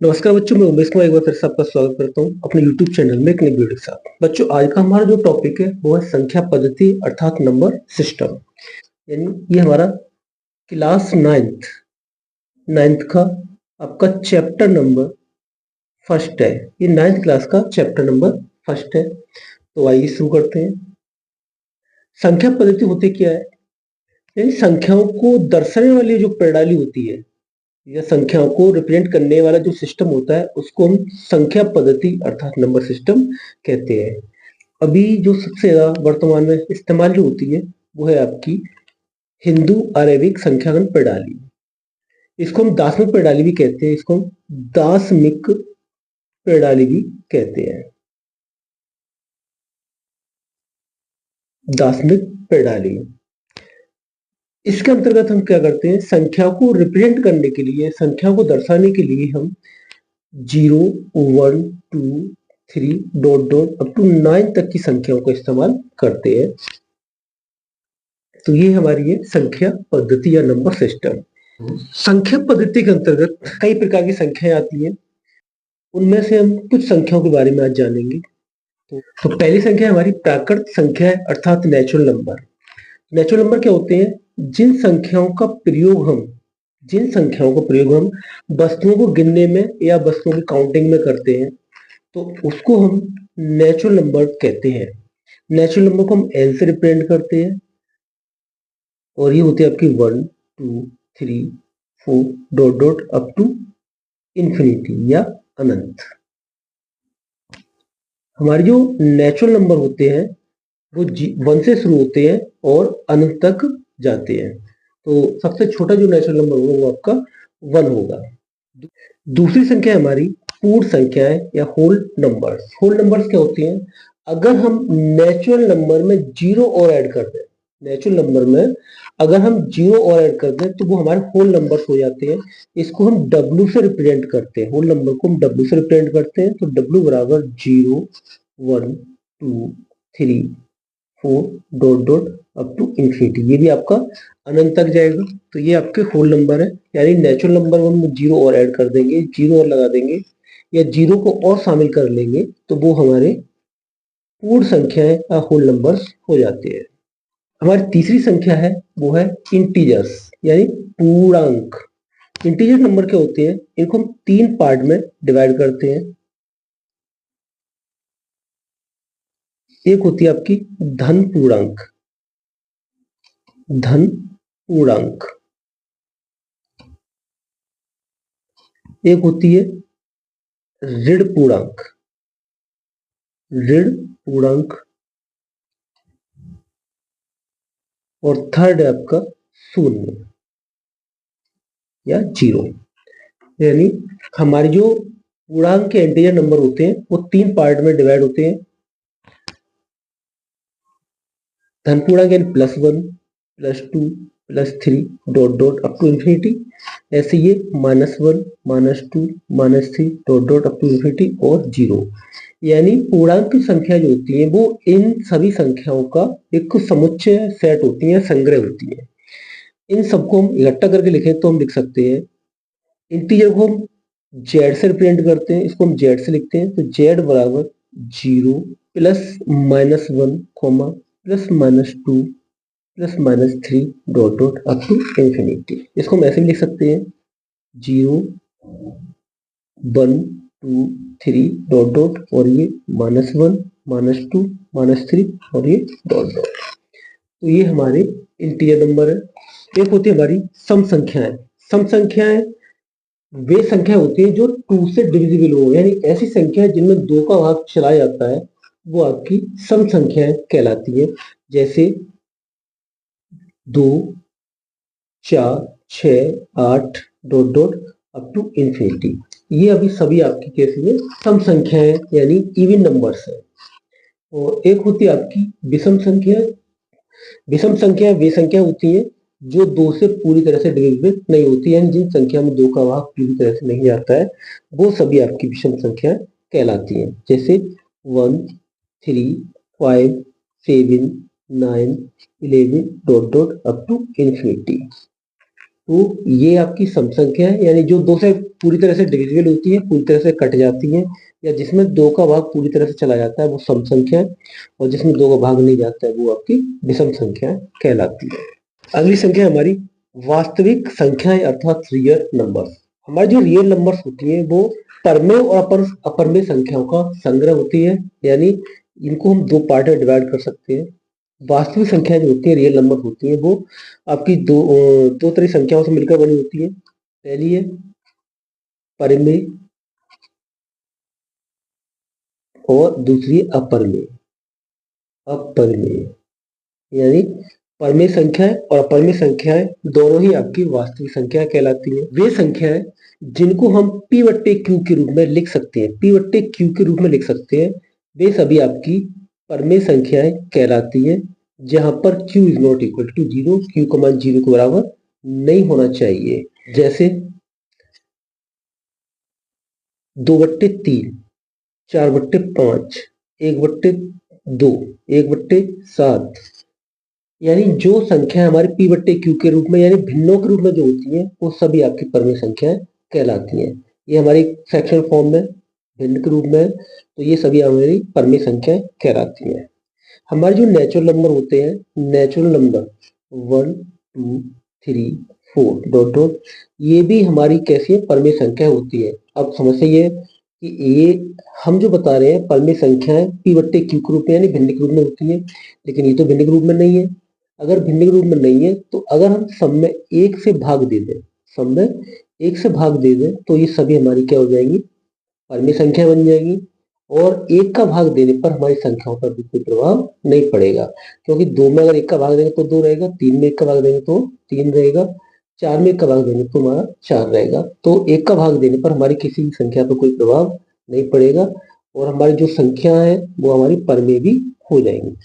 नमस्कार बच्चों, मैं उमेश कुमार एक बार फिर से आपका स्वागत करता हूँ अपने YouTube चैनल में एक नई वीडियो के साथ। बच्चों, आज का हमारा जो टॉपिक है वो है संख्या पद्धति अर्थात नंबर सिस्टम। यानी ये हमारा क्लास नाइन्थ का आपका चैप्टर नंबर फर्स्ट है। ये नाइन्थ क्लास का चैप्टर नंबर फर्स्ट है। तो आइए शुरू करते हैं। संख्या पद्धति होती क्या है? यानी संख्याओं को दर्शाने वाली जो प्रणाली होती है या संख्याओं को रिप्रेजेंट करने वाला जो सिस्टम होता है उसको हम संख्या पद्धति अर्थात नंबर सिस्टम कहते हैं। अभी जो सबसे ज्यादा वर्तमान में इस्तेमाल जो होती है वो है आपकी हिंदू अरेबिक संख्यागण प्रणाली। इसको हम दार्शनिक प्रणाली भी कहते हैं, इसको हम दार्शनिक प्रणाली भी कहते हैं। दार्शनिक प्रणाली, इसके अंतर्गत हम क्या करते हैं? संख्या को रिप्रेजेंट करने के लिए, संख्या को दर्शाने के लिए हम 0, 1, 2, 3 डॉट डॉट अप टू 9 तक की संख्याओं का इस्तेमाल करते हैं। तो ये हमारी है संख्या पद्धति या नंबर सिस्टम। संख्या पद्धति के अंतर्गत कई प्रकार की संख्याएं आती हैं। उनमें से हम कुछ संख्याओं के बारे में आज जानेंगे। तो पहली संख्या हमारी प्राकृत संख्या है अर्थात नेचुरल नंबर। नेचुरल नंबर क्या होते हैं? जिन संख्याओं का प्रयोग हम वस्तुओं को गिनने में या वस्तुओं की काउंटिंग में करते हैं तो उसको हम नेचुरल नंबर कहते हैं। नेचुरल नंबर को हम एन से रिप्रेजेंट करते हैं और ये होती है आपकी 1, 2, 3, 4 dot dot up to infinity या अनंत। हमारे जो नेचुरल नंबर होते हैं वो 1 से शुरू होते हैं और अनंत तक जाते हैं। तो सबसे छोटा जो नेचुरल नंबर होगा वो आपका 1 होगा। दूसरी संख्या हमारी पूर्ण संख्या है या होल नंबर्स। होल नंबर्स क्या होती हैं? अगर हम नेचुरल नंबर में जीरो और ऐड कर दें, नेचुरल नंबर में अगर हम जीरो और ऐड कर दें तो वो हमारे होल नंबर्स हो जाते हैं। इसको हम W से रिप्रेजेंट करते हैं। होल नंबर को हम W से रिप्रेजेंट करते हैं। तो W बराबर 0, 1, 2, 3, 4 dot dot up to infinity. ये भी आपका अनंत तक जाएगा। तो ये आपके होल नंबर है। यानी नेचुरल नंबर में हम जीरो और ऐड कर देंगे, जीरो और लगा देंगे या जीरो को और शामिल कर लेंगे तो वो हमारे पूर्ण संख्याएं या होल नंबर्स हो जाते हैं। हमारी तीसरी संख्या है वो है इंटीजर्स यानी पूर्णांक। इंटीजर नंबर क्या होते हैं? इनको हम 3 पार्ट में डिवाइड करते हैं। एक होती है आपकी धन पूर्णांक, धन पूर्णांक। एक होती है ऋण पूर्णांक, ऋण पूर्णांक। और थर्ड है आपका शून्य या जीरो। यानी हमारी जो पूर्णांक के इंटीजर नंबर होते हैं वो 3 पार्ट में डिवाइड होते हैं। धन पूर्णांक यानी +1, +2, +3 dot dot up to infinity. ऐसे ये -1, -2, -3 dot dot up to infinity और जीरो। यानी पूर्णांक की संख्या जो होती है वो इन सभी संख्याओं का एक समुच्चय सेट होती है, संग्रह होती है। इन सबको हम इकट्ठा करके लिखें तो हम लिख सकते हैं इंटीजर को हम जेड से रिप्रेजेंट करते हैं, इसको हम जेड से लिखते हैं। तो जेड बराबर 0 +-1 +-2 +-3 dot dot up to infinity. इसको हम ऐसे भी लिख सकते हैं 0, 1, 2, 3 डॉट डॉट और ये -1 -2 -3 और ये डॉट डॉट। तो ये हमारे इंटीजर नंबर है। एक होती है हमारी सम संख्याएं। सम संख्याएं वे संख्या होती है जो 2 से डिविजिबल हो, यानी ऐसी संख्या जिनमें 2 का भाग चला जाता है वो आपकी सम संख्याएं कहलाती है। जैसे 2, 4, 6, 8 dot dot up to infinity. ये अभी सभी आपकी कैसी है? सम संख्याएं यानी इवन नंबर्स है। और एक होती है आपकी विषम संख्या। विषम संख्या वे संख्या होती है जो 2 से पूरी तरह से डिविजिबल नहीं होती है, जिन संख्या में 2 का भाग पूरी तरह से नहीं आता है वो सभी आपकी विषम संख्या कहलाती हैं। जैसे 1, 3, 5, 7, 9, 11 dot dot up to infinity. तो ये आपकी सम संख्या है, यानी जो 2 से पूरी तरह से डिविजिबल होती है, पूरी तरह से कट जाती है, या जिसमें 2 का भाग पूरी तरह से चला जाता है वो सम संख्या है, और जिसमें 2 का भाग नहीं जाता है वो आपकी विषम संख्या कहलाती है। अगली संख्या हमारी वास्तविक संख्याएं अर्थात रियल नंबर्स। हमारी जो रियल नंबर्स होती हैं वो परमेय और अपरमेय संख्याओं का संग्रह होती है, यानी इनको हम 2 पार्ट में डिवाइड कर सकते हैं। वास्तविक संख्याएं जो होती है, रियल नंबर होती है, वो आपकी दो तरह संख्याओं से मिलकर बनी होती है। पहली है परिमेय और दूसरी अपरिमेय। अपरिमेय यानी परिमेय संख्याएं और अपरिमेय संख्याएं दोनों ही आपकी वास्तविक संख्याएं कहलाती हैं। वे संख्याएं जिनको हम p बट्टे क्यू के रूप में लिख सकते हैं, p बट्टे क्यू के रूप में लिख सकते हैं, वे सभी आपकी परिमेय संख्याएं कहलाती हैं, जहां पर q is not equal to 0, q का मान 0 के बराबर नहीं होना चाहिए। जैसे 2/3, 4/5, 1/2, 1/7, यानी जो संख्या हमारे p बट्टे क्यू के रूप में यानी भिन्नों के रूप में जो होती हैं वो सभी आपकी परिमेय संख्याएं कहलाती हैं। ये हमारी फ्रैक्शनल फॉर्म में भिन्न के रूप में है, तो ये सभी हमारी परिमेय संख्याएं कहलाती हैं। हमारे जो नेचुरल नंबर होते हैं, नेचुरल नंबर 1, 2, 3, 4 डॉट डॉट, ये भी हमारी कैसी है, परिमेय संख्या होती है। अब समस्या ये है कि ये हम जो बता रहे हैं परिमेय संख्याएं p बट्टे क्यू के रूप में यानी भिन्न के रूप में होती है, लेकिन ये तो भिन्न के रूप में नहीं है। अगर भिन्न के रूप में नहीं है तो अगर हम सम में 1 से भाग दे दें, सम में 1 से भाग दे दें, तो ये सभी हमारी क्या हो जाएंगी, परिमेय संख्या बन जाएगी। और 1 का भाग देने पर हमारी संख्याओं पर भी कोई प्रभाव नहीं पड़ेगा, क्योंकि 2 में अगर 1 का भाग देंगे तो 2 रहेगा, 3 में 1 का भाग देंगे तो 3 रहेगा, 4 में 1 का भाग देंगे तो हमारा 4 रहेगा। तो 1 का भाग देने पर हमारी किसी भी संख्या पर कोई प्रभाव नहीं पड़ेगा, और हमारी जो संख्या है वो हमारी परिमेय भी हो जाएंगी।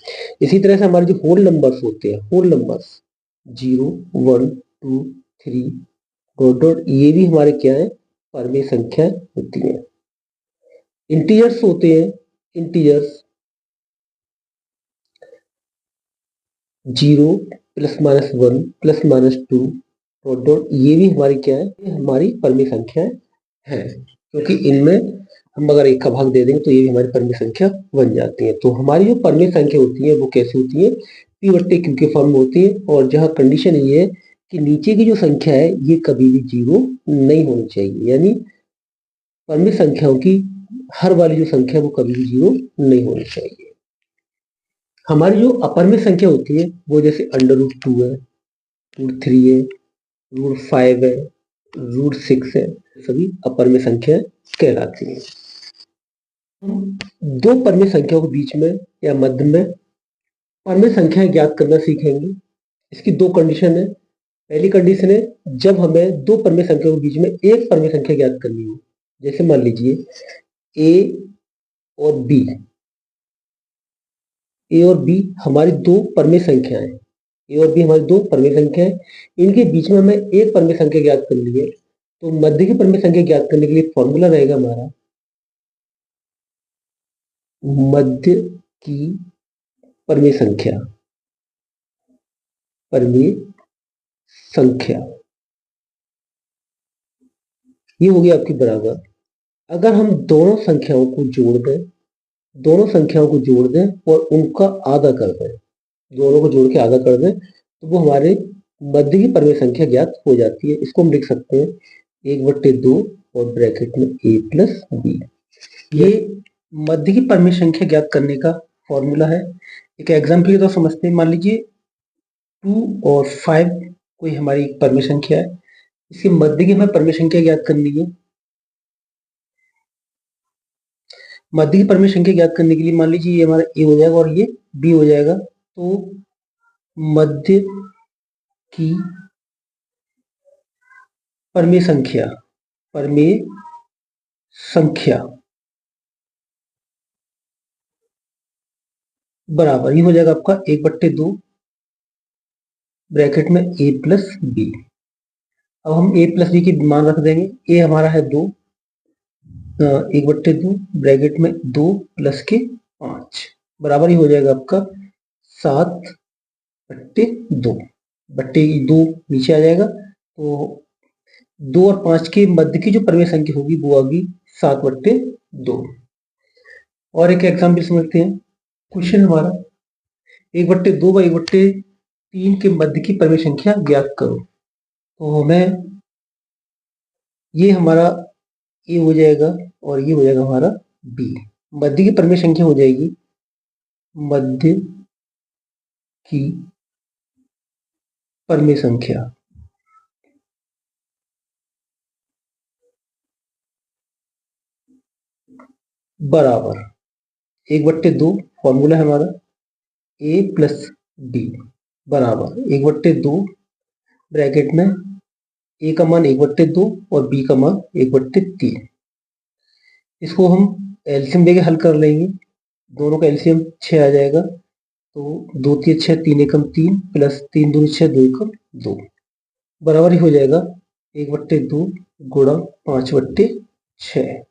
इसी तरह से हमारे जो होल नंबर्स होते हैं, होल नंबर्स 0, 1, 2, 3 डॉट डॉट, ये भी हमारे क्या है, परिमेय संख्या होती है। इंटीजर्स होते हैं, इंटीजर्स 0 +-1 +-2 डॉट डॉट, ये भी हमारी क्या है, ये हमारी परिमेय संख्या है, क्योंकि इनमें हम अगर 1 का भाग दे देंगे तो ये भी हमारी परिमेय संख्या बन जाती है। तो हमारी जो परिमेय संख्या होती है वो कैसी होती है, p बट्टे क्यू के फॉर्म में होती है, और जहाँ कंडीशन ये है कि नीचे की जो संख्या है ये कभी भी 0 नहीं होनी चाहिए, यानी परिमेय संख्याओं की हर वाली जो संख्या है वो कभी भी 0 नहीं होनी चाहिए। हमारी जो अपरिमेय संख्या होती है वो जैसे √2 है, √3 है, √5 है, √6 है, सभी अपरिमेय संख्या कहलाती हैं। हम 2 परिमेय संख्याओं के बीच में या मध्य में परिमेय संख्याएं ज्ञात करना सीखेंगे। इसकी 2 कंडीशन है। पहली कंडीशन है जब हमें 2 परिमेय संख्याओं के बीच में एक परिमेय संख्या ज्ञात करनी हो, जैसे मान लीजिए a और b, a और b हमारी 2 परिमेय संख्याएं, a और b हमारी 2 परिमेय संख्याएं, इनके बीच में हमें एक परिमेय संख्या ज्ञात करनी है, तो मध्य की परिमेय संख्या ज्ञात करने के लिए फॉर्मूला रहेगा हमारा मध्य की परिमेय संख्या, परिमेय संख्या, ये होगी आपकी बराबर। अगर हम दोनों संख्याओं को जोड़ दें, दोनों संख्याओं को जोड़ दें और उनका आधा कर दें, दोनों को जोड़ के आधा कर दें, तो वो हमारे मध्य की परिमेय संख्या ज्ञात हो जाती है। इसको हम लिख सकते हैं 1/2 और ब्रैकेट में a प्लस b। ये मध्य की परिमेय संख्या ज्ञात करने का फॉर्मूला है। एक एग्जाम्पल तो समझते हैं, मान लीजिए 2 और 5 कोई हमारी परिमेय संख्या है, इसके मध्य की हमें परिमेय संख्या ज्ञात करनी है। मध्य की परिमेय संख्या ज्ञात करने के लिए मान लीजिए ये हमारा a हो जाएगा और ये b हो जाएगा, तो मध्य की परिमेय संख्या, परिमेय संख्या बराबर ही हो जाएगा आपका 1/2 ब्रैकेट में a प्लस b। अब हम a प्लस b की मान रख देंगे। a हमारा है 2, 1/2 ब्रैकेट में 2 प्लस के 5 बराबर ही हो जाएगा आपका 7/2, बट्टे 2 नीचे आ जाएगा, तो 2 और 5 के मध्य की जो परिमेय संख्या होगी वो होगी 7/2। और एक एग्जाम्पल समझते हैं। क्वेश्चन हमारा 1/2 व 1/3 के मध्य की परिमेय संख्या ज्ञात करो। तो हमें ये हमारा ए हो जाएगा और ये हो जाएगा हमारा बी। मध्य की परिमेय संख्या हो जाएगी मध्य की परिमेय संख्या बराबर 1/2 फॉर्मूला है हमारा ए प्लस बी बराबर 1/2 ब्रैकेट में ए का मान 1/2 और बी का मान 1/3। इसको हम एलसीएम लेके हल कर लेंगे। दोनों का एलसीएम 6 आ जाएगा। तो 2 3 6 3 एकम 3 प्लस 3 2 6 2 एकम 2 बराबर ही हो जाएगा 1/2 गुणा 5/6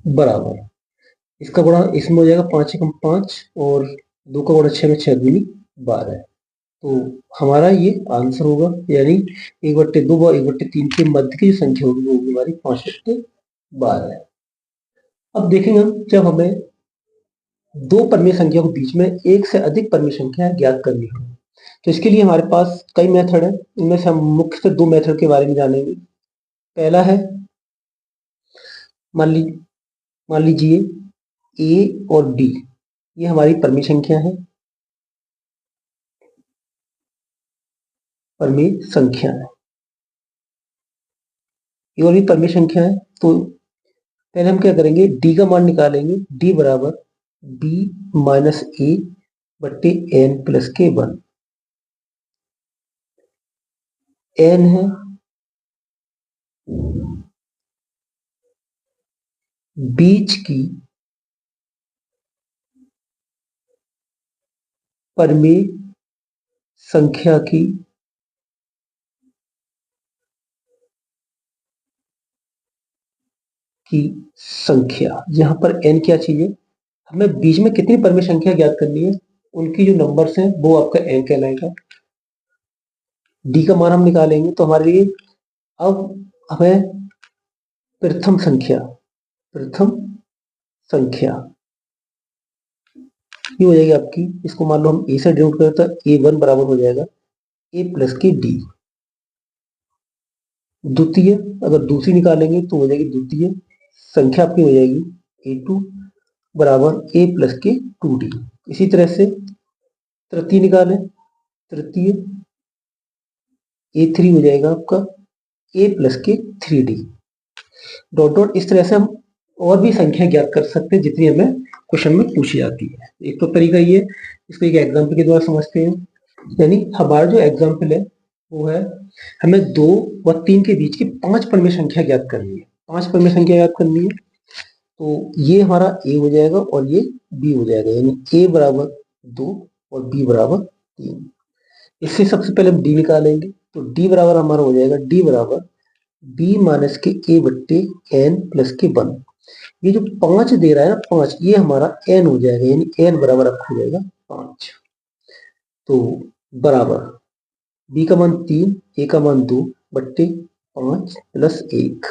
बराबर इसका गुणा इसमें हो जाएगा 5 एकम 5 और 2 का गुणा 6 में 6 दूनी 12। तो हमारा ये आंसर होगा, यानी 1/2 व 1/3 के मध्य की जो संख्या होगी वो होगी हमारी 5/12। अब देखेंगे हम, जब हमें दो परिमेय संख्या के बीच में एक से अधिक परिमेय संख्या ज्ञात करनी हो तो इसके लिए हमारे पास कई मेथड है। इनमें से हम मुख्यतः दो मेथड के बारे में जानेंगे। पहला है, मान लीजिए ए और बी ये हमारी परिमेय संख्या है, परिमेय संख्या है, ये और भी परिमेय संख्या है। तो पहले हम क्या करेंगे, डी का मान निकालेंगे। डी बराबर बी माइनस ए बट्टे एन प्लस के वन। एन है बीच की परिमेय संख्या की संख्या। यहां पर एन क्या चीज है, हमें बीच में कितनी परिमेय संख्या ज्ञात करनी है, उनकी जो नंबर्स हैं वो आपका एन कहलाएगा। डी का मान हम निकालेंगे तो हमारे लिए अब हमें प्रथम संख्या ये हो जाएगी आपकी। इसको मान लो हम ए से डिनोट करें तो A1 बराबर हो जाएगा ए प्लस के डी। द्वितीय अगर दूसरी निकालेंगे तो हो जाएगी द्वितीय संख्या आपकी हो जाएगी A2 बराबर ए प्लस के 2D। इसी तरह से तृतीय निकालें, तृतीय A3 हो जाएगा आपका ए प्लस के 3D डॉट डॉट। इस तरह से हम और भी संख्या ज्ञात कर सकते हैं जितनी हमें क्वेश्चन में पूछी जाती है। एक तो तरीका ये, इसको एक एग्जाम्पल के द्वारा समझते हैं। यानी हमारा जो एग्जाम्पल है वो है, हमें 2 व 3 के बीच की 5 परिमेय संख्या ज्ञात करनी है। 5 परिमेय संख्या ज्ञात करनी है तो ये हमारा ए हो जाएगा और ये बी हो जाएगा, यानी ए बराबर 2 और बी बराबर 3। इससे सबसे पहले हम डी निकालेंगे तो डी बराबर हमारा हो जाएगा डी बराबर बी माइनस के ए बट्टे एन प्लस के 1। ये जो 5 दे रहा है ना, 5, ये हमारा एन हो जाएगा, यानी एन बराबर आपको हो जाएगा 5। तो बराबर बी का मान 3, ए का मान 2 बट्टे 5 प्लस 1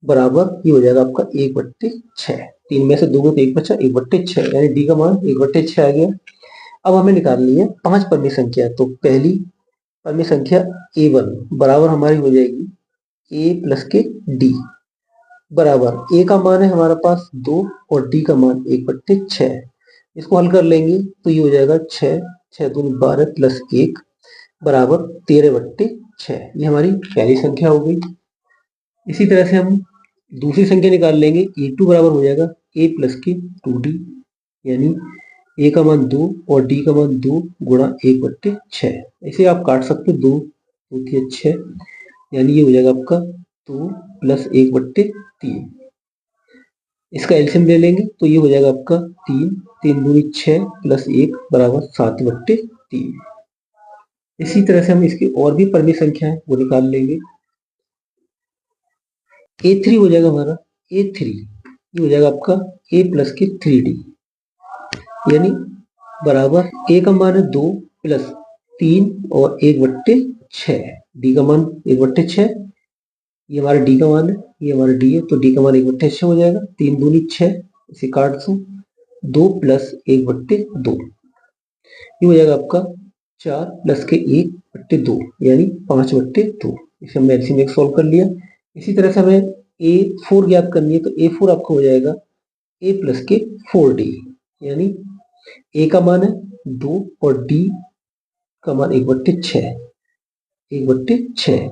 बराबर ये हो जाएगा आपका 1/6। 3 में से 2 में 1 बचा, 1/6, यानी डी का मान 1/6 आ गया। अब हमें निकालनी है 5 परिमेय संख्या। तो पहली परिमेय संख्या A1 बराबर हमारी हो जाएगी ए प्लस के डी बराबर ए का मान है हमारे पास 2 और डी का मान 1/6। इसको हल कर लेंगे तो ये हो जाएगा 6, 6 दूनी 12 प्लस 1 बराबर 13/6। ये हमारी पहली संख्या हो गई। इसी तरह से हम दूसरी संख्या निकाल लेंगे। A2 बराबर हो जाएगा ए प्लस के 2D, यानी ए का मान 2 और डी का मान 2 गुणा 1/6। इसे आप काट सकते हो, 2 2 6, यानी ये हो जाएगा आपका 2 प्लस 1/3। इसका एलसीएम ले लेंगे तो ये हो जाएगा आपका 3, 3 दूनी 6 प्लस 1 बराबर 7/3। इसी तरह से हम इसकी और भी परिमेय संख्या है वो निकाल लेंगे। A3 हो जाएगा हमारा A3, ये हो जाएगा आपका ए प्लस के 3D, यानी बराबर ए का मान है 2 प्लस 3 और 1/6, डी का मान 1/6, ये हमारा डी का मान है, ये हमारा डी है, तो डी का मान 1/6 हो जाएगा। 3 दूनी 6, इसे काट दो, 2 + 1/2, ये हो जाएगा आपका 4 + के 1/2 यानी 5/2। इसे हमने एलसीएम में सॉल्व कर लिया। इसी तरह से हमें A4 ज्ञात करनी है, तो A4 आपका हो जाएगा A + के 4D, यानी A का मान है 2 और D का मान 1/6, 1/6।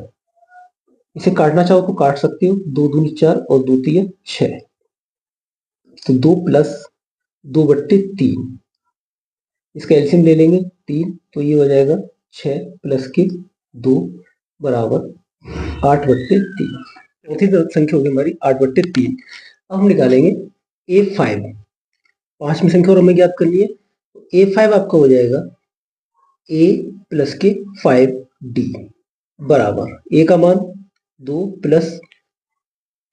इसे काटना चाहो तो काट सकते हो, 2 दूनी 4 और 2 तिया 6, तो 2 + 2/3, इसका एलसीएम ले लेंगे 3, तो ये हो जाएगा 6 + के 2 बराबर 8/3। चौथी संख्या होगी हमारी 8/3। अब हम निकालेंगे A5, पांचवी संख्या और हमें ज्ञात करनी है, तो A5 आपका हो जाएगा A + के 5D बराबर A का मान 2 +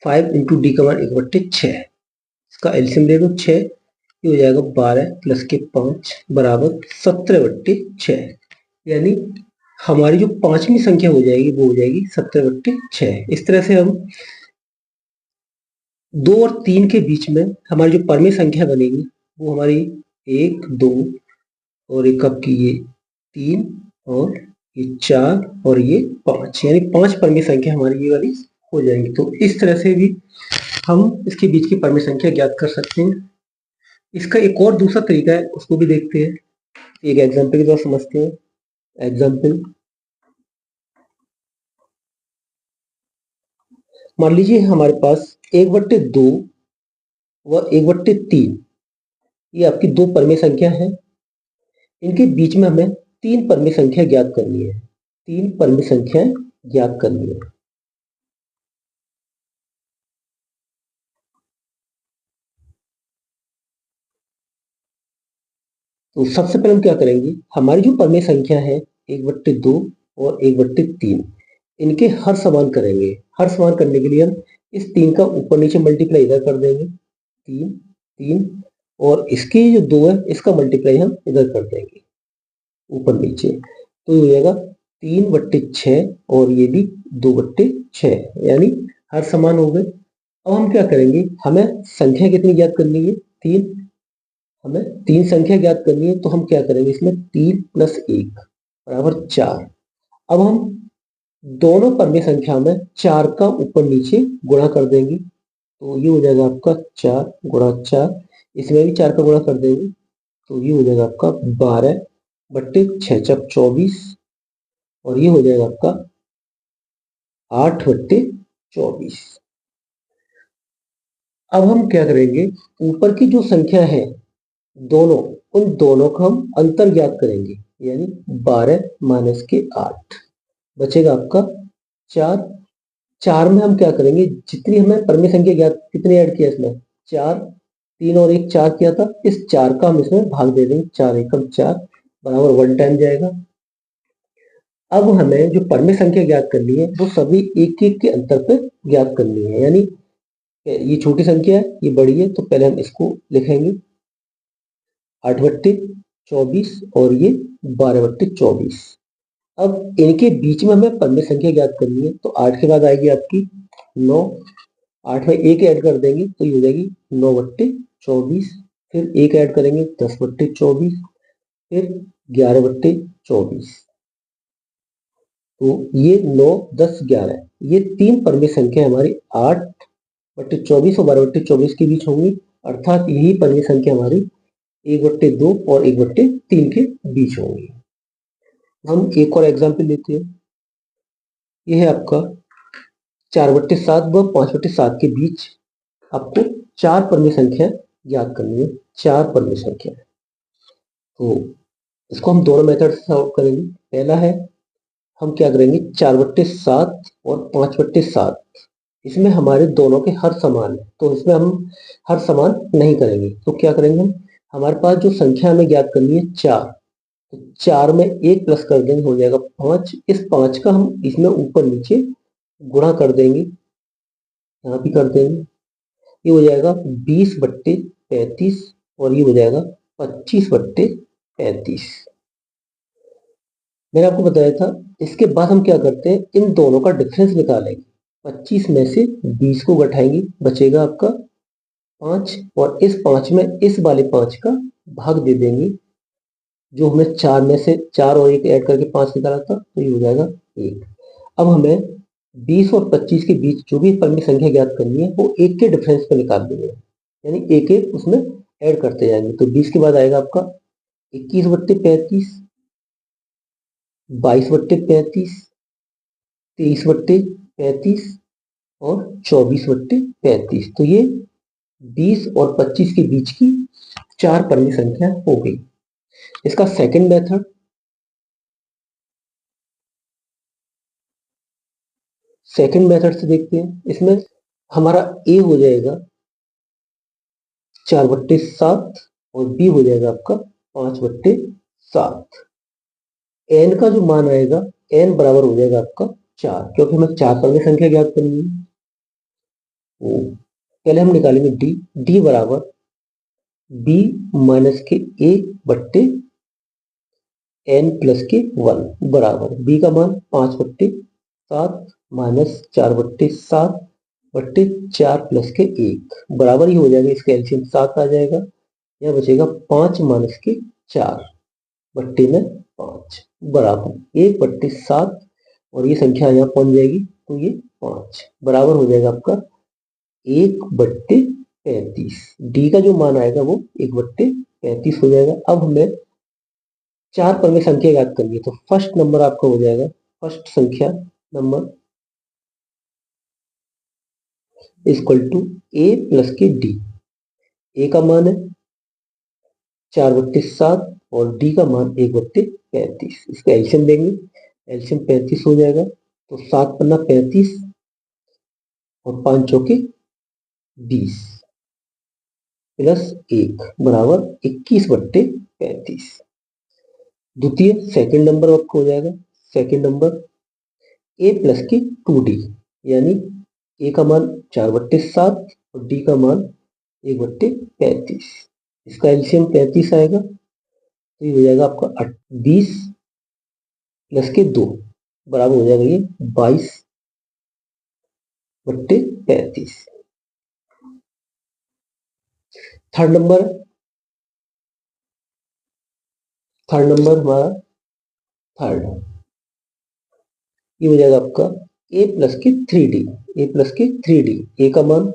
5 × D का मान 1/6, इसका एलसीएम ले लो 6, ये हो जाएगा 12 + के 5 बराबर 17/6, यानी हमारी जो पांचवी संख्या हो जाएगी वो हो जाएगी 17/6। इस तरह से हम 2 और 3 के बीच में हमारी जो परमेय संख्या बनेगी वो हमारी 1, 2 और एक आपकी ये 3 और ये 4 और ये 5, यानी 5 परमेय संख्या हमारी ये वाली हो जाएंगी। तो इस तरह से भी हम इसके बीच की परमेय संख्या ज्ञात कर सकते हैं। इसका एक और दूसरा तरीका है, उसको भी देखते हैं, एक एग्जाम्पल के द्वारा समझते हैं। एग्जाम्पल, मान लीजिए हमारे पास 1/2 व 1/3, ये आपकी दो परमेय संख्या है। इनके बीच में हमें 3 परमेय संख्या ज्ञात करनी है, 3 परमेय संख्याएं ज्ञात करनी है। तो सबसे पहले हम क्या करेंगे, हमारी जो परमेय संख्या है 1/2 और 1/3, इनके हर समान करेंगे। हर समान करने के लिए हम इस 3 का ऊपर नीचे मल्टीप्लाई इधर कर देंगे, 3 3, और इसकी जो 2 है इसका मल्टीप्लाई हम इधर कर देंगे ऊपर नीचे, तो ये हो जाएगा 3/6 और ये भी 2/6, यानी हर समान हो गए। अब हम क्या करेंगे, हमें संख्या कितनी ज्ञात करनी है, 3, हमें 3 संख्या ज्ञात करनी है, तो हम क्या करेंगे इसमें 3 + 1 बराबर 4। अब हम दोनों परमेय संख्या में 4 का ऊपर नीचे गुणा कर देंगे, तो ये हो जाएगा आपका 4 × 4, इसमें भी 4 का गुणा कर देंगे, तो ये हो जाएगा आपका 12/6 = 24, और ये हो जाएगा आपका 8/24। अब हम क्या करेंगे, ऊपर की जो संख्या है दोनों, उन दोनों का हम अंतर ज्ञात करेंगे, यानी 12 - के 8 बचेगा आपका 4। 4 में हम क्या करेंगे, जितनी हमें परमेय संख्या ज्ञात, कितने ऐड किया इसमें 4, 3 और 1 4 किया था, इस 4 का हम इसमें भाग दे देंगे, 4 एकम 4 बराबर 1 टाइम जाएगा। अब हमें जो परमेय संख्या ज्ञात करनी है वो सभी एक एक के अंतर पे ज्ञात करनी है, यानी ये छोटी संख्या है, ये बड़ी है, तो पहले हम इसको लिखेंगे 8/24 और ये 12/24। अब इनके बीच में हमें परमेय संख्या ज्ञात करनी है, तो 8 के बाद आएगी आपकी 9, 8 में 1 ऐड कर देंगे तो ये हो जाएगी 9/24, फिर 1 ऐड करेंगे 10/24, फिर 11/24, तो ये 9, 10, 11, ये 3 परमेय संख्या हमारी 8/24 और 12/24 के बीच होंगी, अर्थात यही परमेय संख्या हमारी 1/2 और 1/3 के बीच होंगी। हम एक और एग्जाम्पल लेते हैं, यह है आपका 4/7 व 5/7 के बीच आपको 4 परमेय संख्या ज्ञात करनी है, 4 परमेय संख्या। तो इसको हम दोनों मेथड से सॉल्व करेंगे। पहला है, हम क्या करेंगे 4/7 और 5/7, इसमें हमारे दोनों के हर समान है, तो इसमें हम हर समान नहीं करेंगे, तो क्या करेंगे हम, हमारे पास जो संख्या हमें ज्ञात करनी है 4, तो 4 में 1 प्लस कर देंगे, हो जाएगा 5, इस 5 का हम इसमें ऊपर नीचे गुणा कर देंगे, यहाँ भी कर देंगे, ये हो जाएगा 20/35 और ये हो जाएगा 25/35। मैंने आपको बताया था। इसके बाद हम क्या करते हैं, इन दोनों का डिफरेंस निकालेंगे। 25 में से 20 को घटाएंगे, बचेगा आपका 5, और इस 5 में इस वाले 5 का भाग दे देंगे। जो हमें 4 में से 4 और 1 ऐड करके 5 निकाला था, तो ये हो जाएगा 1। अब हमें 20 और 25 के बीच जो भी परिमित संख्या ज्ञात करनी है वो 1 के डिफरेंस पे निकाल देंगे, यानी एक एक उसमें ऐड करते जाएंगे। तो 20 के बाद आएगा आपका 21/35, 22/35, 23/35 और 24/35। तो ये 20 और 25 के बीच की 4 परिमित संख्या हो गई। इसका सेकंड मेथड, से देखते हैं। इसमें हमारा ए हो जाएगा 4/7 और बी हो जाएगा आपका 5/7। एन का जो मान आएगा, एन बराबर हो जाएगा आपका 4, क्योंकि हमें 4 परिमित संख्या ज्ञात करनी है। तो पहले हम निकालेंगे डी। डी बराबर बी माइनस के ए बट्टे एन प्लस के 1 बराबर बी का मान 5/7 माइनस 4/7 बट्टे 4 प्लस के 1 बराबर ही हो जाएगा। इसका एलसीएम 7 आ जाएगा। यह बचेगा 5 माइनस के 4 बट्टे में 5 बराबर 1/7, और ये संख्या यहाँ पहुंच जाएगी तो ये 5 बराबर हो जाएगा आपका 1/35। डी का जो मान आएगा वो 1/35 हो जाएगा। अब हमें 4 परिमित संख्या याद करनी है, तो फर्स्ट नंबर आपका हो जाएगा, फर्स्ट संख्या number equal to A plus K D. A का मान है 4/7 और डी का मान 1/35। इसका एलसीएम देंगे, एलसीएम 35 हो जाएगा। तो 7 पन्ना 35 और 5 चौके 20 प्लस 1 बराबर 21/35। द्वितीय सेकंड नंबर आपको हो जाएगा, सेकंड नंबर ए प्लस की 2d, यानी ए का मान 4/7 और डी का मान 1/35। इसका एलसीएम 35 आएगा, तो ये हो जाएगा आपका 20 प्लस के 2 बराबर हो जाएगा ये 22/35। थर्ड नंबर हमारा थर्ड, ये हो जाएगा आपका ए प्लस की 3d। ए प्लस की 3d, ए का मान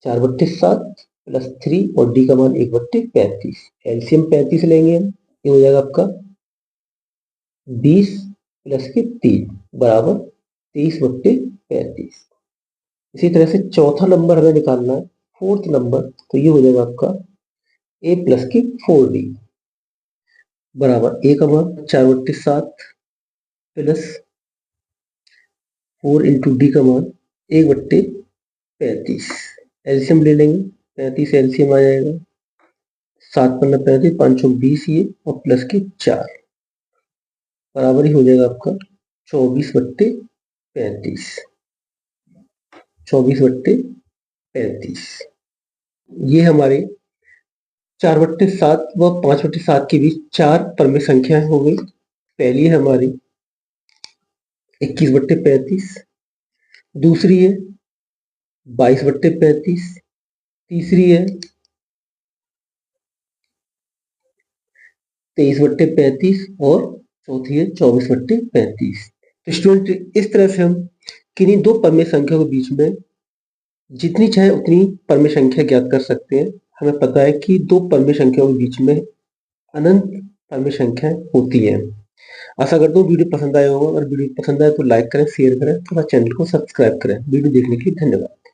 4/7 प्लस 3 और डी का मान 1/35। एलसीएम 35 लेंगे हम, ये हो जाएगा आपका 20 प्लस के 3 बराबर 23/35। इसी तरह से चौथा नंबर हमें निकालना है, फोर्थ नंबर। तो ये हो जाएगा आपका ए प्लस की 4d बराबर ए का मान 4/7 प्लस 4 इंटू डी का मान 1/35। एलसीएम ले लेंगे, 35 एलसीएम आ जाएगा। 7 पन्ना 35, 5 चौक 20 ये, और प्लस के 4 बराबर ही हो जाएगा आपका 24/35। 24/35। ये हमारे 4/7 व 5/7 के बीच 4 परिमित संख्याएं हो गई। पहली है हमारी 21/35, दूसरी है 22/35, तीसरी है 23/35 और चौथी है 24/35। तो स्टूडेंट, इस तरह से हम किन्हीं दो परिमित संख्या के बीच में जितनी चाहे उतनी परिमित संख्या ज्ञात कर सकते हैं। हमें पता है कि दो परिमित संख्याओं के बीच में अनंत परिमित संख्याएं होती है। आशा करता हूँ वीडियो पसंद आया होगा। अगर वीडियो पसंद आए तो लाइक करें, शेयर करें तथा चैनल को सब्सक्राइब करें। वीडियो देखने के लिए धन्यवाद।